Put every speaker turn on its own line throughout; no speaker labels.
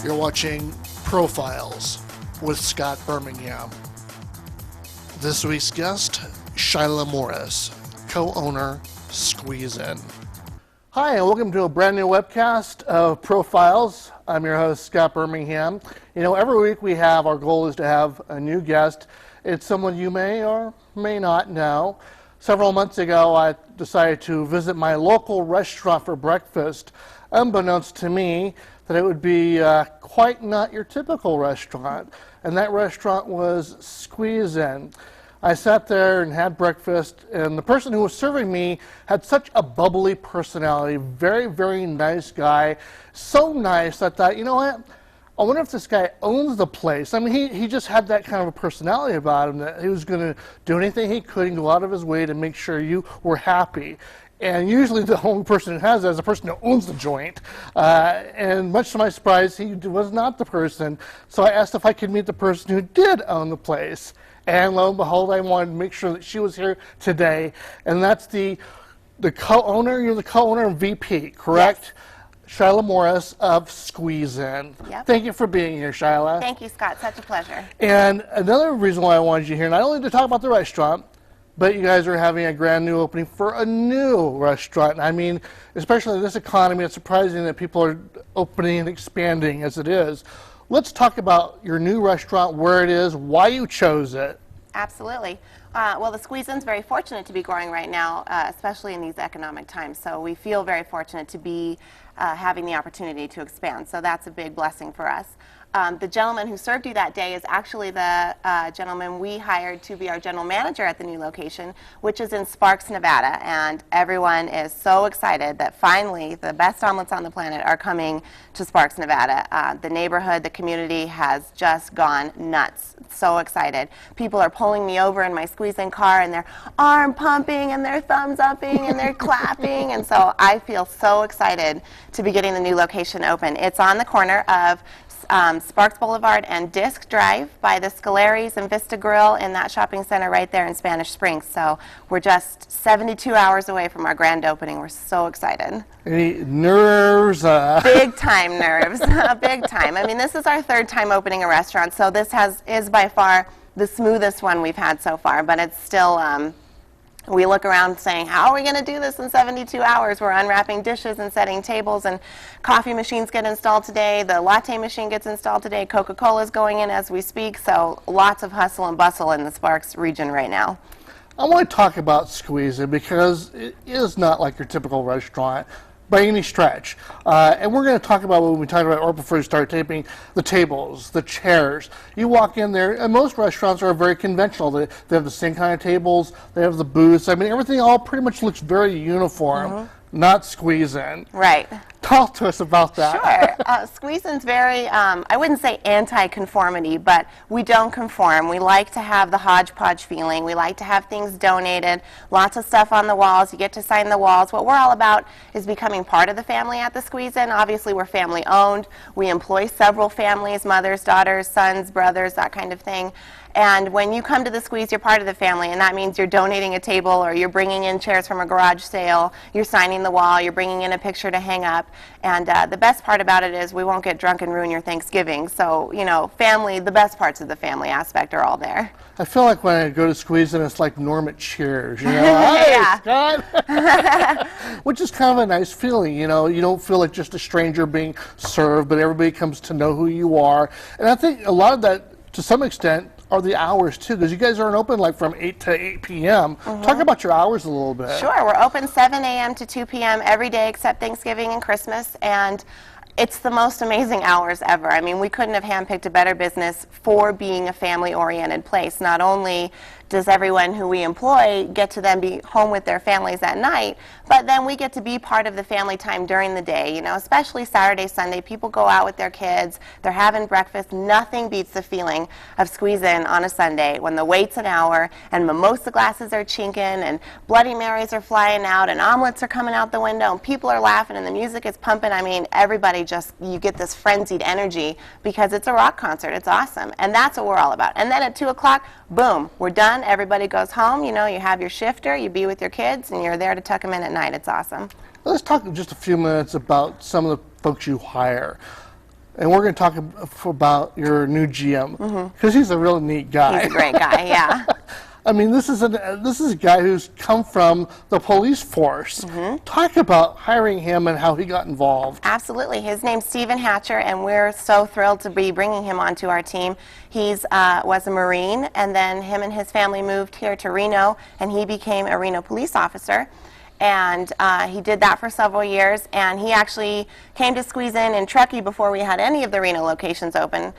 You're watching Profiles with Scott Birmingham. This week's guest, Shila Morris, co-owner, Squeeze In. Hi, and welcome to a brand new webcast of Profiles. I'm your host, Scott Birmingham. You know, every week our goal is to have a new guest. It's someone you may or may not know. Several months ago, I decided to visit my local restaurant for breakfast, unbeknownst to me that it would be quite not your typical restaurant, and that restaurant was Squeeze In. I sat there and had breakfast, and the person who was serving me had such a bubbly personality, very, very nice guy, so nice I thought, you know what, I wonder if this guy owns the place. I mean, he just had that kind of a personality about him that he was going to do anything he could and go out of his way to make sure you were happy. And usually the only person who has that is the person who owns the joint. And much to my surprise, he was not the person. So I asked if I could meet the person who did own the place. And lo and behold, I wanted to make sure that she was here today. And that's the co-owner, you're the co-owner and VP, correct? Yes. Shila Morris of Squeeze In.
Yep.
Thank you for being here, Shila.
Thank you, Scott. Such a pleasure.
And another reason why I wanted you here, not only to talk about the restaurant, but you guys are having a grand new opening for a new restaurant. I mean, especially in this economy, it's surprising that people are opening and expanding as it is. Let's talk about your new restaurant, where it is, why you chose it.
Absolutely. Well, the Squeeze In's very fortunate to be growing right now, especially in these economic times. So we feel very fortunate to be having the opportunity to expand. So that's a big blessing for us. The gentleman who served you that day is actually the gentleman we hired to be our general manager at the new location, which is in Sparks, Nevada. And everyone is so excited that finally the best omelets on the planet are coming to Sparks, Nevada. The neighborhood, the community has just gone nuts. So excited. People are pulling me over in my Squeeze In car and they're arm pumping and they're thumbs upping and they're clapping. And so I feel so excited to be getting the new location open. It's on the corner of Sparks Boulevard and Disc Drive by the Scalaries and Vista Grill in that shopping center right there in Spanish Springs. So we're just 72 hours away from our grand opening. We're so excited.
Any nerves?
Big time nerves. Big time. I mean, this is our third time opening a restaurant, so this is by far the smoothest one we've had so far, but it's still we look around saying, how are we going to do this in 72 hours? We're unwrapping dishes and setting tables, and coffee machines get installed today. The latte machine gets installed today. Coca-Cola is going in as we speak. So lots of hustle and bustle in the Sparks region right now.
I want to talk about Squeeze In because it is not like your typical restaurant by any stretch. And we're going to talk about when we talk about, or before we start taping, the tables, the chairs. You walk in there, and most restaurants are very conventional. They have the same kind of tables, they have the booths. I mean, everything all pretty much looks very uniform, not Squeeze In.
Right.
Talk to us about that.
Sure. Squeeze In's very, I wouldn't say anti-conformity, but we don't conform. We like to have the hodgepodge feeling. We like to have things donated, lots of stuff on the walls. You get to sign the walls. What we're all about is becoming part of the family at the Squeeze In. Obviously, we're family owned. We employ several families, mothers, daughters, sons, brothers, that kind of thing. And when you come to the Squeeze, you're part of the family, and that means you're donating a table, or you're bringing in chairs from a garage sale, you're signing the wall, you're bringing in a picture to hang up. And the best part about it is we won't get drunk and ruin your Thanksgiving. So, you know, family, the best parts of the family aspect are all there.
I feel like when I go to Squeeze In, it's like Norm at Cheers, you know? Hi, Scott! Which is kind of a nice feeling, you know? You don't feel like just a stranger being served, but everybody comes to know who you are. And I think a lot of that, to some extent, are the hours too, because you guys aren't open like from 8 to 8 p.m. Talk about your hours a little bit.
Sure, we're open 7 a.m. to 2 p.m. every day except Thanksgiving and Christmas, and it's the most amazing hours ever. I mean, we couldn't have handpicked a better business for being a family-oriented place. Not only does everyone who we employ get to then be home with their families at night, but then we get to be part of the family time during the day, you know, especially Saturday, Sunday. People go out with their kids, they're having breakfast. Nothing beats the feeling of Squeeze In on a Sunday when the wait's an hour and mimosa glasses are chinking and Bloody Marys are flying out and omelets are coming out the window and people are laughing and the music is pumping. I mean, everybody just, you get this frenzied energy because it's a rock concert. It's awesome. And that's what we're all about. And then at 2 o'clock, boom, we're done. Everybody goes home. You know, you have your shifter, you be with your kids, and you're there to tuck them in at night. It's awesome.
Let's talk just a few minutes about some of the folks you hire. And we're going to talk about your new GM, because he's a real neat guy.
He's a great guy, yeah.
I mean, this is a guy who's come from the police force. Talk about hiring him and how he got involved.
Absolutely. His name's Stephen Hatcher, and we're so thrilled to be bringing him onto our team. He's was a Marine, and then him and his family moved here to Reno, and he became a Reno police officer. And he did that for several years, and he actually came to Squeeze In Truckee before we had any of the Reno locations open,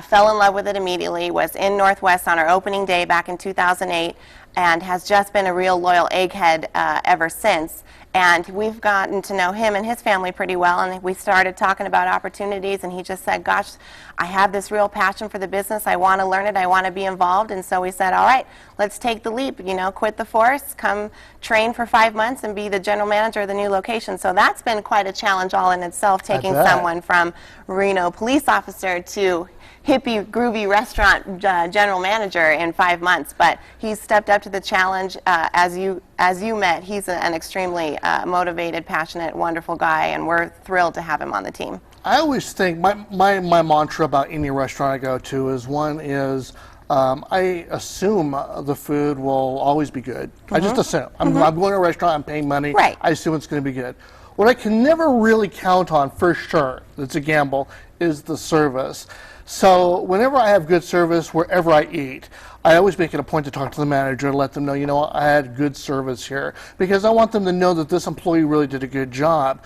fell in love with it immediately, was in Northwest on our opening day back in 2008, and has just been a real loyal egghead ever since. And we've gotten to know him and his family pretty well, and we started talking about opportunities, and he just said, gosh, I have this real passion for the business. I want to learn it. I want to be involved. And so we said, all right, let's take the leap, you know, quit the force, come train for 5 months and be the general manager of the new location. So that's been quite a challenge all in itself, taking someone from Reno police officer to hippie, groovy restaurant general manager in 5 months. But he's stepped up to the challenge. As you met, he's an extremely motivated, passionate, wonderful guy, and we're thrilled to have him on the team.
I always think my mantra about any restaurant I go to is I assume the food will always be good. I just assume. I'm going to a restaurant, I'm paying money,
right.
I assume it's going to be good. What I can never really count on for sure, it's a gamble, is the service. So whenever I have good service wherever I eat, I always make it a point to talk to the manager and let them know, you know, I had good service here, because I want them to know that this employee really did a good job.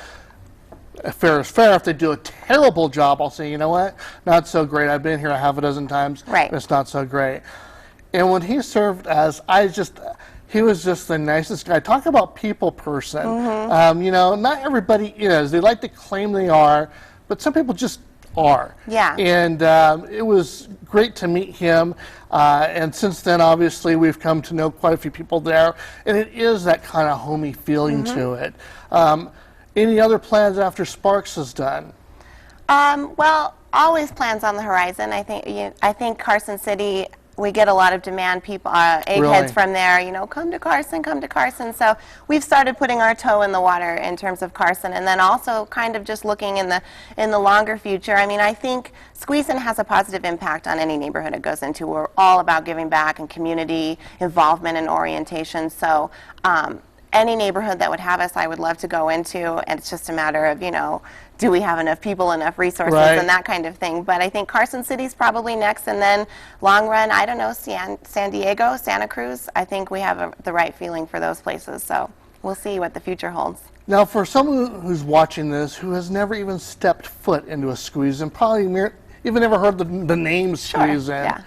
Fair is fair. If they do a terrible job, I'll say, you know what, not so great. I've been here a half a dozen times,
right.
And it's not so great. And when he served he was just the nicest guy. Talk about people person. You know, not everybody is. They like to claim they are, but some people just are.
Yeah.
And it was great to meet him. And since then, obviously, we've come to know quite a few people there. And it is that kind of homey feeling to it. Any other plans after Sparks is done?
Well, always plans on the horizon. I think Carson City, we get a lot of demand, people, eggheads from there, you know, come to Carson, come to Carson. So we've started putting our toe in the water in terms of Carson, and then also kind of just looking in the longer future. I mean, I think Squeeze In has a positive impact on any neighborhood it goes into. We're all about giving back and community involvement and orientation. So any neighborhood that would have us, I would love to go into, and it's just a matter of, you know, do we have enough people, enough resources,
right.
and that kind of thing. But I think Carson City's probably next, and then long run, I don't know, San Diego, Santa Cruz. I think we have the right feeling for those places, so we'll see what the future holds.
Now, for someone who's watching this who has never even stepped foot into a Squeeze In, probably even never heard the name Squeeze In,
yeah.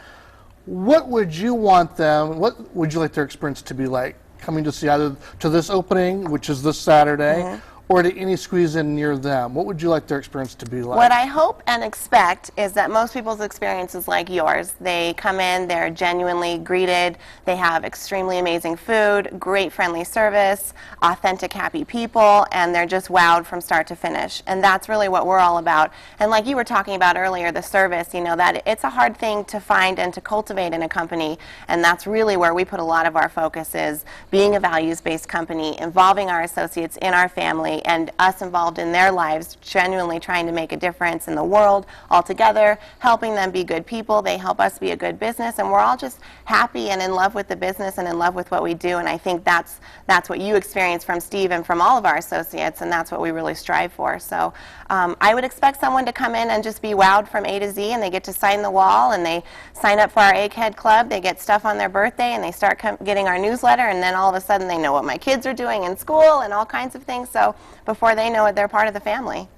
What would you want them, what would you like their experience to be like? Coming to see either to this opening, which is this Saturday, or to any Squeeze In near them? What would you like their experience to be like?
What I hope and expect is that most people's experience is like yours. They come in, they're genuinely greeted, they have extremely amazing food, great friendly service, authentic happy people, and they're just wowed from start to finish. And that's really what we're all about. And like you were talking about earlier, the service, you know, that it's a hard thing to find and to cultivate in a company, and that's really where we put a lot of our focus, is being a values-based company, involving our associates in our family, and us involved in their lives, genuinely trying to make a difference in the world altogether, helping them be good people. They help us be a good business, and we're all just happy and in love with the business and in love with what we do. And I think that's what you experience from Steve and from all of our associates, and that's what we really strive for. So I would expect someone to come in and just be wowed from A to Z, and they get to sign the wall, and they sign up for our Egghead Club, they get stuff on their birthday, and they start getting our newsletter, and then all of a sudden they know what my kids are doing in school and all kinds of things. So before they know it, they're part of the family.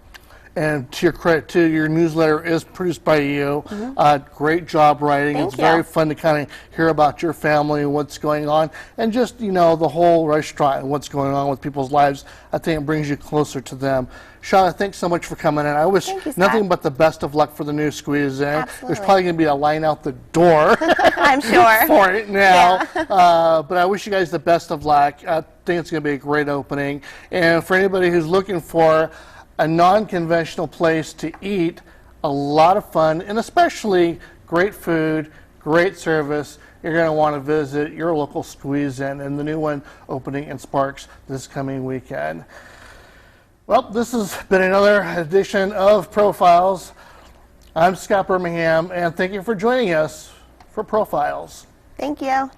And to your credit, too, your newsletter is produced by you. Great job writing.
Thank
it's
you.
very fun to kind of hear about your family and what's going on, and just, you know, the whole restaurant and what's going on with people's lives. I think it brings you closer to them. Shila, thanks so much for coming in. I wish nothing but the best of luck for the new Squeeze In.
Absolutely.
There's probably going to be a line out the door
I'm sure.
for it now.
Yeah.
But I wish you guys the best of luck. I think it's going to be a great opening. And for anybody who's looking for a non-conventional place to eat, a lot of fun, and especially great food, great service, you're going to want to visit your local Squeeze In, and the new one opening in Sparks this coming weekend. Well, this has been another edition of Profiles. I'm Scott Birmingham, and thank you for joining us for Profiles.
Thank you.